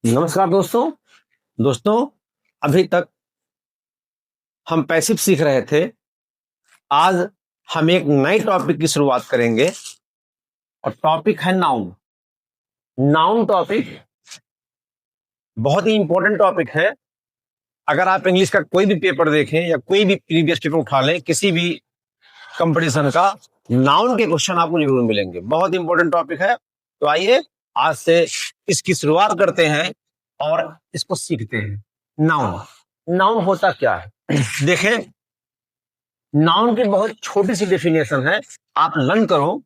नमस्कार दोस्तों। अभी तक हम पैसिव सीख रहे थे। आज हम एक नए टॉपिक की शुरुआत करेंगे और टॉपिक है नाउन। नाउन टॉपिक बहुत ही इंपॉर्टेंट टॉपिक है। अगर आप इंग्लिश का कोई भी पेपर देखें या कोई भी प्रीवियस पेपर उठा लें, किसी भी कंपटीशन का, नाउन के क्वेश्चन आपको जरूर मिलेंगे। बहुत इंपॉर्टेंट टॉपिक है। तो आइए आज से इसकी शुरुआत करते हैं और इसको सीखते हैं। नाउन नाउन होता क्या है? देखें, नाउन की बहुत छोटी सी डेफिनेशन है, आप लर्न करो।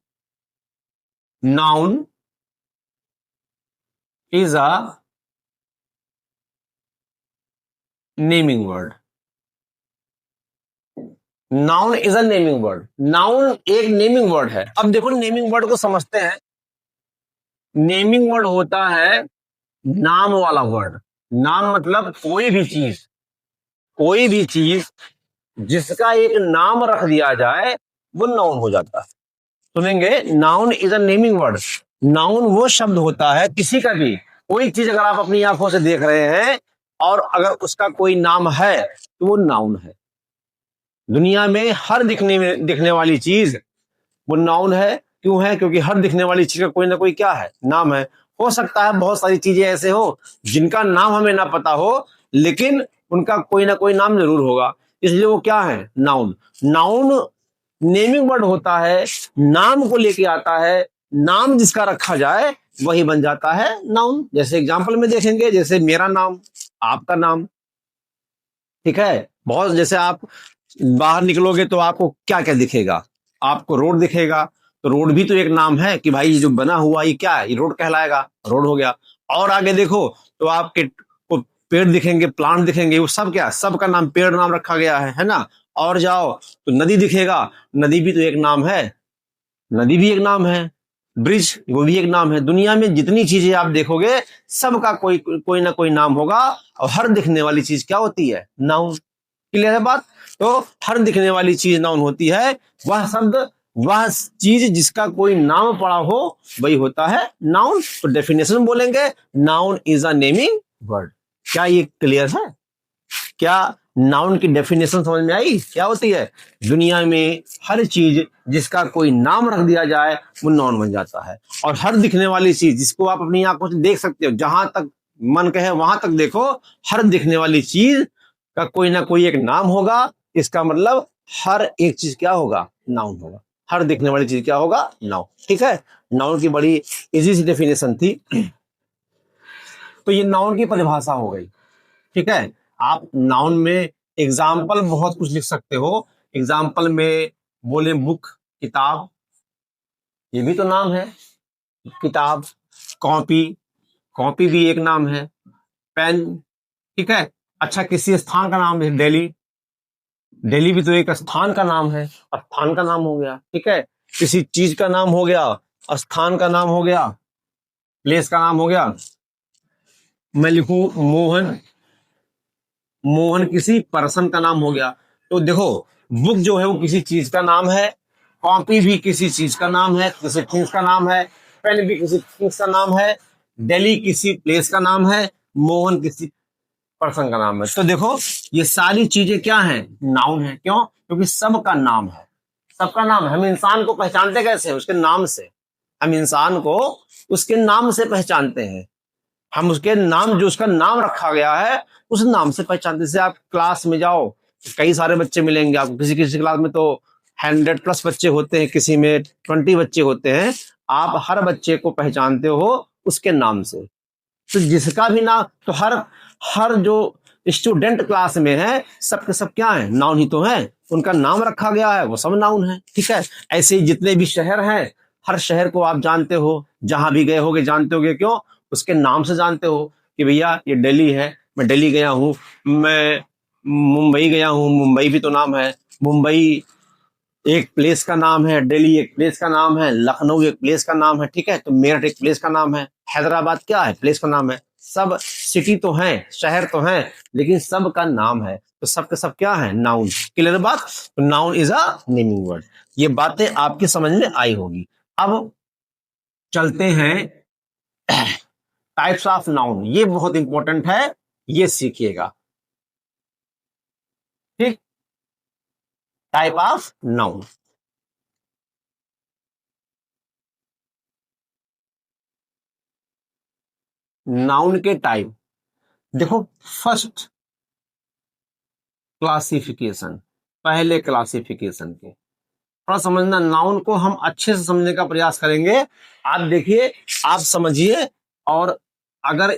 Noun is a naming word. Noun is a naming word. Noun एक नेमिंग वर्ड है। अब देखो, नेमिंग वर्ड को समझते हैं। नेमिंग वर्ड होता है नाम वाला वर्ड। नाम मतलब कोई भी चीज जिसका एक नाम रख दिया जाए वो नाउन हो जाता है। सुनेंगे, noun is a naming word. Noun वो शब्द होता है, किसी का भी कोई चीज अगर आप अपनी आंखों से देख रहे हैं और अगर उसका कोई नाम है तो वो नाउन है। दुनिया में हर दिखने वाली चीज वो नाउन है। क्यों है? क्योंकि हर दिखने वाली चीज का कोई ना कोई क्या है, नाम है। हो सकता है बहुत सारी चीजें ऐसे हो जिनका नाम हमें ना पता हो, लेकिन उनका कोई ना कोई नाम जरूर होगा, इसलिए वो क्या है, नाउन। नाउन नेमिंग वर्ड होता है, नाम को लेके आता है। नाम जिसका रखा जाए वही बन जाता है नाउन। जैसे एग्जांपल में देखेंगे, जैसे मेरा नाम, आपका नाम, ठीक है। बहुत, जैसे आप बाहर निकलोगे तो आपको क्या क्या दिखेगा? आपको रोड दिखेगा, तो रोड भी तो एक नाम है कि भाई ये जो बना हुआ ये क्या है, ये रोड कहलाएगा, रोड हो गया। और आगे देखो तो आपके को पेड़ दिखेंगे, प्लांट दिखेंगे, वो सब क्या, सबका नाम, पेड़ नाम रखा गया है ना। और जाओ तो नदी दिखेगा, नदी भी तो एक नाम है, नदी भी एक नाम है। ब्रिज, वो भी एक नाम है। दुनिया में जितनी चीजें आप देखोगे सबका कोई कोई ना कोई नाम होगा, और हर दिखने वाली चीज क्या होती है, नाउन। क्लियर है बात? तो हर दिखने वाली चीज नाउन होती है। वह शब्द, वह चीज जिसका कोई नाम पड़ा हो वही होता है नाउन। तो डेफिनेशन बोलेंगे, noun is a naming word. क्या ये क्लियर है? क्या नाउन की डेफिनेशन समझ में आई? क्या होती है? दुनिया में हर चीज जिसका कोई नाम रख दिया जाए वो नाउन बन जाता है। और हर दिखने वाली चीज जिसको आप अपनी आंखों से देख सकते हो, जहां तक मन कहे वहां तक देखो, हर दिखने वाली चीज का कोई ना कोई एक नाम होगा। इसका मतलब हर एक चीज क्या होगा, नाउन होगा। हर दिखने वाली चीज क्या होगा, नाउन। ठीक है, नाउन की बड़ी इजी सी डेफिनेशन थी। तो ये नाउन की परिभाषा हो गई। ठीक है, आप नाउन में एग्जाम्पल बहुत कुछ लिख सकते हो। एग्जाम्पल में बोले बुक, किताब, ये भी तो नाम है, किताब। कॉपी, कॉपी भी एक नाम है। पेन, ठीक है। अच्छा, किसी स्थान का नाम है दिल्ली, दिल्ली भी तो एक स्थान का नाम है, स्थान का नाम हो गया। ठीक है, किसी चीज का नाम हो गया, स्थान का नाम हो गया, प्लेस का नाम हो गया। मैं लिखूं मोहन, मोहन किसी पर्सन का नाम हो गया। तो देखो, बुक जो है वो किसी चीज का नाम है, कॉपी भी किसी चीज का नाम है, किसी थिंग्स का नाम है, पेन भी किसी थिंग्स का नाम है, दिल्ली किसी प्लेस का नाम है, मोहन किसी पर्सन का नाम है। तो देखो, ये सारी चीजें क्या हैं, नाउन है। क्यों? क्योंकि सबका नाम है, सबका नाम है। हम इंसान को पहचानते कैसे हैं? उसके नाम से। हम इंसान को उसके नाम से पहचानते हैं। हम उसके नाम, जो उसका नाम रखा गया है उस नाम से पहचानते। जैसे आप क्लास में जाओ, कई सारे बच्चे मिलेंगे आपको। किसी किसी क्लास में तो 100+ बच्चे होते हैं, किसी में 20 बच्चे होते हैं। आप हर बच्चे को पहचानते हो उसके नाम से। तो जिसका भी नाम, तो हर हर जो स्टूडेंट क्लास में है सबके सब क्या है, नाउन ही तो है। उनका नाम रखा गया है, वो सब नाउन है। ठीक है, ऐसे ही जितने भी शहर हैं, हर शहर को आप जानते हो, जहां भी गए होगे जानते होगे। क्यों? उसके नाम से जानते हो कि भैया ये दिल्ली है, मैं दिल्ली गया हूँ। मैं मुंबई गया हूँ, मुंबई भी तो नाम है। मुंबई एक प्लेस का नाम है, दिल्ली एक प्लेस का नाम है, लखनऊ एक प्लेस का नाम है। ठीक है, तो मेरठ एक प्लेस का नाम है, हैदराबाद क्या है, प्लेस का नाम है। सब सिटी तो हैं, शहर तो हैं, लेकिन सब का नाम है। तो सब के सब क्या है, नाउन। क्लियर बात? तो noun is a naming word. ये बातें आपके समझ में आई होगी। अब चलते हैं टाइप्स ऑफ नाउन, ये बहुत इंपॉर्टेंट है, ये सीखिएगा। ठीक, टाइप ऑफ नाउन। नाउन के टाइप देखो, फर्स्ट क्लासिफिकेशन, पहले क्लासिफिकेशन के थोड़ा समझना, नाउन को हम अच्छे से समझने का प्रयास करेंगे। आप देखिए, आप समझिए, और अगर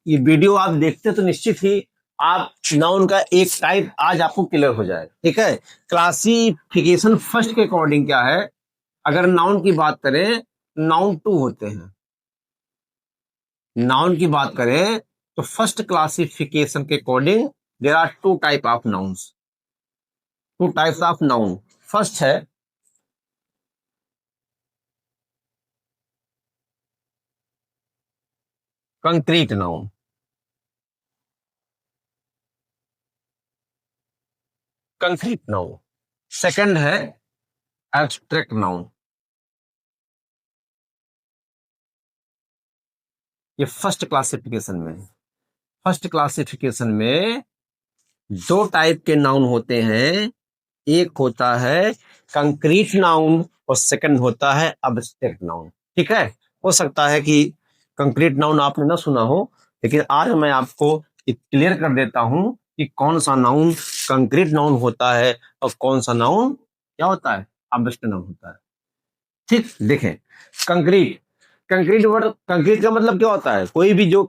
ये वीडियो आप देखते तो निश्चित ही आप नाउन का एक टाइप आज आपको क्लियर हो जाए। ठीक है, क्लासिफिकेशन फर्स्ट के अकॉर्डिंग क्या है, अगर नाउन की बात करें, नाउन टू होते हैं। नाउन की बात करें तो फर्स्ट क्लासिफिकेशन के according there are two type of nouns, two types of noun. First है concrete noun, concrete noun. Second है एब्स्ट्रैक्ट नाउन। ये फर्स्ट क्लासिफिकेशन में, फर्स्ट क्लासिफिकेशन में दो टाइप के नाउन होते हैं, एक होता है कंक्रीट नाउन और सेकंड होता है एब्स्ट्रैक्ट नाउन। ठीक है, हो सकता है कि कंक्रीट नाउन आपने ना सुना हो, लेकिन आज मैं आपको क्लियर कर देता हूं कि कौन सा नाउन कंक्रीट नाउन होता है और कौन सा नाउन क्या होता है, एब्स्ट्रैक्ट नाउन होता है। ठीक, देखें, कंक्रीट, कंक्रीट वर्ड, कंक्रीट का मतलब क्या होता है, कोई भी जो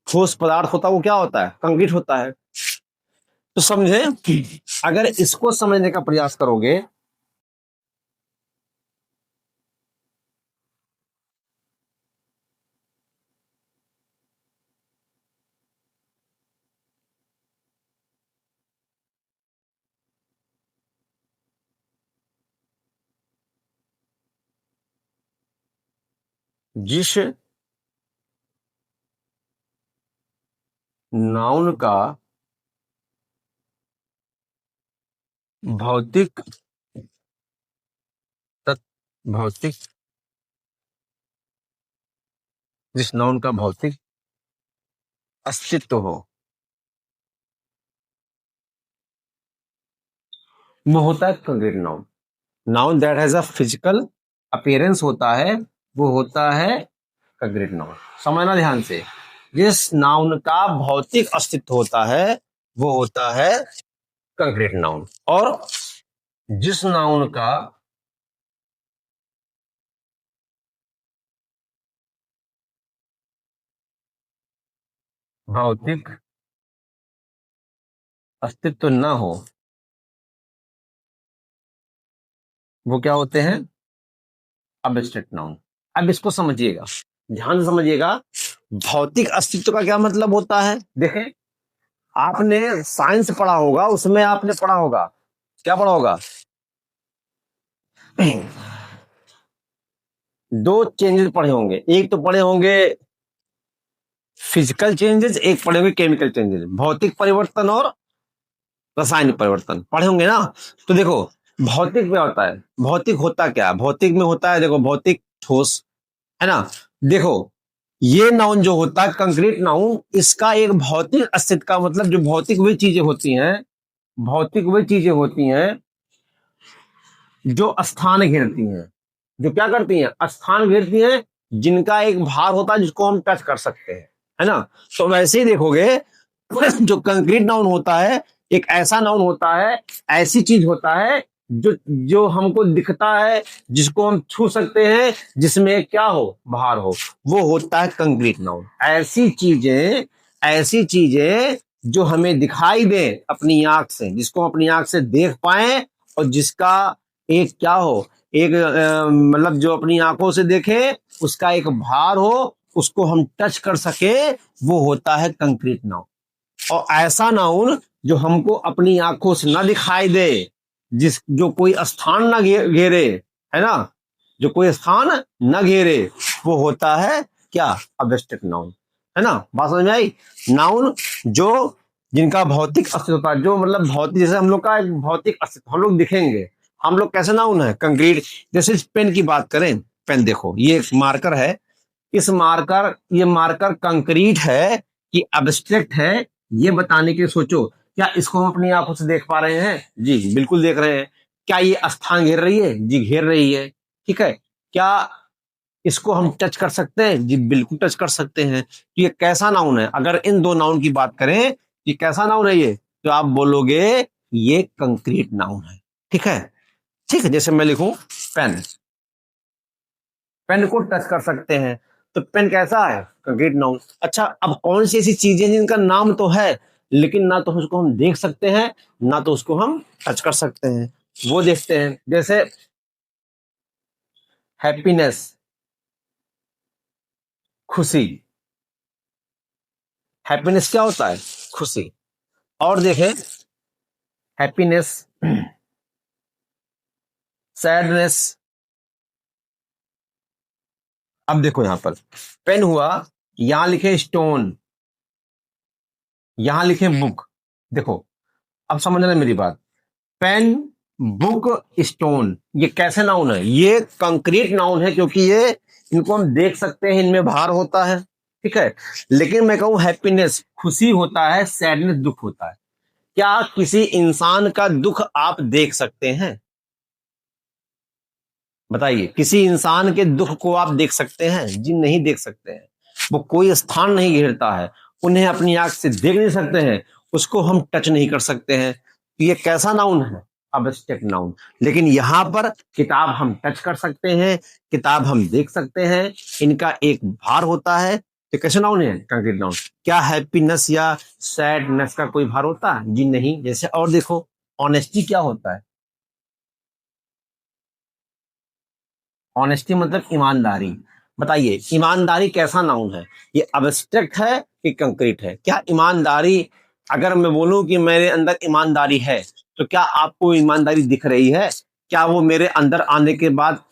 ठोस पदार्थ होता है वो क्या होता है, कंक्रीट होता है। तो समझे, अगर इसको समझने का प्रयास करोगे, जिस नाउन का भौतिक भौतिक, जिस नाउन का भौतिक अस्तित्व हो, वो होता है concrete noun. Noun that has a physical appearance होता है, वो होता है कंक्रीट नाउन। समझना ध्यान से, जिस नाउन का भौतिक अस्तित्व होता है वो होता है कंक्रीट नाउन, और जिस नाउन का भौतिक अस्तित्व न हो वो क्या होते हैं, एब्स्ट्रैक्ट नाउन। अब इसको समझिएगा, ध्यान से समझिएगा, भौतिक अस्तित्व का क्या मतलब होता है। देखें, आपने साइंस पढ़ा होगा, उसमें आपने पढ़ा होगा, क्या पढ़ा होगा, दो चेंजेस पढ़े होंगे, एक तो पढ़े होंगे फिजिकल चेंजेस, एक पढ़े होंगे केमिकल चेंजेस, भौतिक परिवर्तन और रासायनिक परिवर्तन पढ़े होंगे ना। तो देखो, भौतिक में होता है, भौतिक होता क्या, भौतिक में होता है, देखो, भौतिक ठोस, है ना। देखो, ये नाउन जो होता है कंक्रीट नाउन, इसका एक भौतिक अस्तित्व का मतलब, जो भौतिक वही चीजें होती हैं, भौतिक वही चीजें होती हैं जो स्थान घेरती हैं, जो क्या करती हैं, स्थान घेरती हैं, जिनका एक भार होता है जिसको हम टच कर सकते हैं, है ना। तो वैसे ही देखोगे, जो कंक्रीट नाउन होता है, एक ऐसा नाउन होता है, ऐसी चीज होता है जो जो हमको दिखता है, जिसको हम छू सकते हैं, जिसमें क्या हो, भार हो, वो होता है कंक्रीट नाउन। ऐसी चीजें जो हमें दिखाई दे अपनी आंख से, जिसको हम अपनी आंख से देख पाए, और जिसका एक क्या हो, एक मतलब जो अपनी आंखों से देखे, उसका एक भार हो, उसको हम टच कर सके, वो होता है कंक्रीट नाउन। और ऐसा नाउन जो हमको अपनी आंखों से ना दिखाई दे, जो कोई स्थान ना घेरे, है ना, जो कोई स्थान न घेरे, वो होता है क्या, एब्स्ट्रैक्ट नाउन, है ना। बात समझ में आई। नाउन जो जिनका भौतिक अस्तित्व होता है, जो मतलब भौतिक, जैसे हम लोग का एक भौतिक अस्तित्व, हम लोग दिखेंगे, हम लोग कैसे नाउन है, कंक्रीट। जैसे इस पेन की बात करें, पेन देखो, ये एक मार्कर है, इस मार्कर, ये मार्कर कंक्रीट है कि एब्स्ट्रैक्ट है, ये बताने के लिए सोचो। क्या इसको हम अपनी आंखों से देख पा रहे हैं? जी बिल्कुल देख रहे हैं। क्या ये स्थान घेर रही है? जी घेर रही है। ठीक है। क्या इसको हम टच कर सकते हैं? जी बिल्कुल टच कर सकते हैं। तो ये कैसा नाउन है? अगर इन दो नाउन की बात करें, ये कैसा नाउन है ये, तो आप बोलोगे ये कंक्रीट नाउन है। ठीक है। ठीक है, जैसे मैं लिखूं पेन, पेन को टच कर सकते हैं, तो पेन कैसा है? Concrete noun. अच्छा, अब कौन सी ऐसी चीजें जिनका नाम तो है लेकिन ना तो उसको हम देख सकते हैं ना तो उसको हम टच कर सकते हैं, वो देखते हैं। जैसे हैप्पीनेस, खुशी। हैप्पीनेस क्या होता है? खुशी। और देखें, हैप्पीनेस, सैडनेस। अब देखो यहां पर पेन हुआ, यहां लिखे स्टोन, यहां लिखे बुक। देखो, अब समझना मेरी बात। पेन, बुक, स्टोन, ये कैसे नाउन है? ये कंक्रीट नाउन है क्योंकि ये, इनको हम देख सकते हैं, इनमें भार होता है। ठीक है। लेकिन मैं कहूं हैप्पीनेस खुशी होता है, सैडनेस दुख होता है। क्या किसी इंसान का दुख आप देख सकते हैं? बताइए, किसी इंसान के दुख को आप देख सकते हैं? जी नहीं देख सकते हैं। वो कोई स्थान नहीं घेरता है, उन्हें अपनी आंख से देख नहीं सकते हैं, उसको हम टच नहीं कर सकते हैं। ये कैसा नाउन है? Abstract noun. लेकिन यहां पर किताब हम टच कर सकते हैं, किताब हम देख सकते हैं, इनका एक भार होता है, तो कैसे नाउन है? Concrete noun. क्या हैप्पीनेस या सैडनेस का कोई भार होता है? जी नहीं। जैसे और देखो, ऑनेस्टी क्या होता है? ऑनेस्टी मतलब ईमानदारी। बताइए, ईमानदारी कैसा नाउन है? ये अब्स्ट्रैक्ट है कि कंक्रीट है? क्या ईमानदारी, अगर मैं बोलूं कि मेरे अंदर ईमानदारी है, तो क्या आपको ईमानदारी दिख रही है? क्या वो मेरे अंदर आने के बाद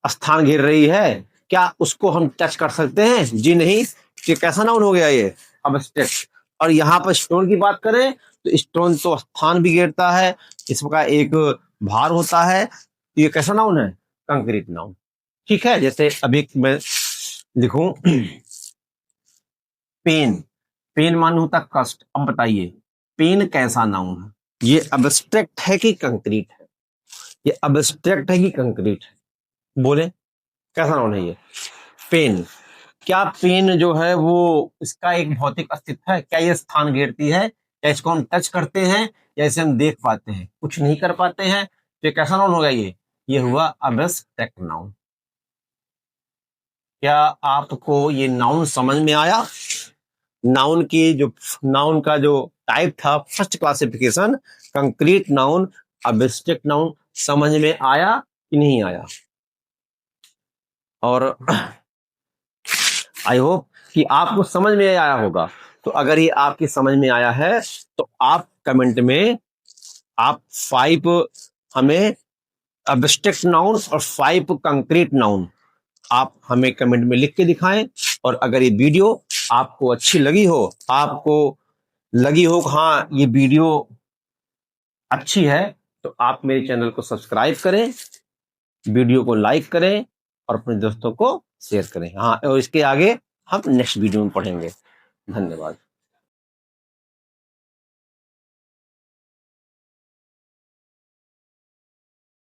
स्थान घेर रही है? क्या उसको हम टच कर सकते हैं? जी नहीं। ये कैसा नाउन हो गया? ये अब्स्ट्रैक्ट। और यहाँ पर स्टोन की बात करें, तो स्टोन तो स्थान भी घेरता है, इसका एक भार होता है, तो ये कैसा नाउन है? Concrete noun. ठीक है। जैसे अभी मैं लिखूं पेन, पेन मान होता कष्ट। अब बताइए, पेन कैसा नाउन है? ये अब्स्ट्रैक्ट है कि कंक्रीट है? ये अब्स्ट्रैक्ट है कि कंक्रीट है? बोले कैसा नाउन है ये? पेन। क्या पेन जो है वो, इसका एक भौतिक अस्तित्व है? क्या ये स्थान घेरती है? या इसको हम टच करते हैं या इसे हम देख पाते हैं? कुछ नहीं कर पाते हैं, तो ये कैसा नाउन होगा? ये हुआ अब्स्ट्रैक्ट नाउन। क्या आपको ये नाउन समझ में आया? नाउन की जो, नाउन का जो टाइप था, first classification, concrete noun, abstract noun, समझ में आया कि नहीं आया? और आई होप कि आपको समझ में आया होगा। तो अगर ये आपकी समझ में आया है तो आप कमेंट में आप 5 हमें अब्स्ट्रैक्ट नाउन और 5 कंक्रीट नाउन आप हमें कमेंट में लिख के दिखाएं। और अगर ये वीडियो आपको अच्छी लगी हो, आपको लगी हो हाँ ये वीडियो अच्छी है, तो आप मेरे चैनल को सब्सक्राइब करें, वीडियो को लाइक करें और अपने दोस्तों को शेयर करें। हाँ, और इसके आगे हम नेक्स्ट वीडियो में पढ़ेंगे। धन्यवाद।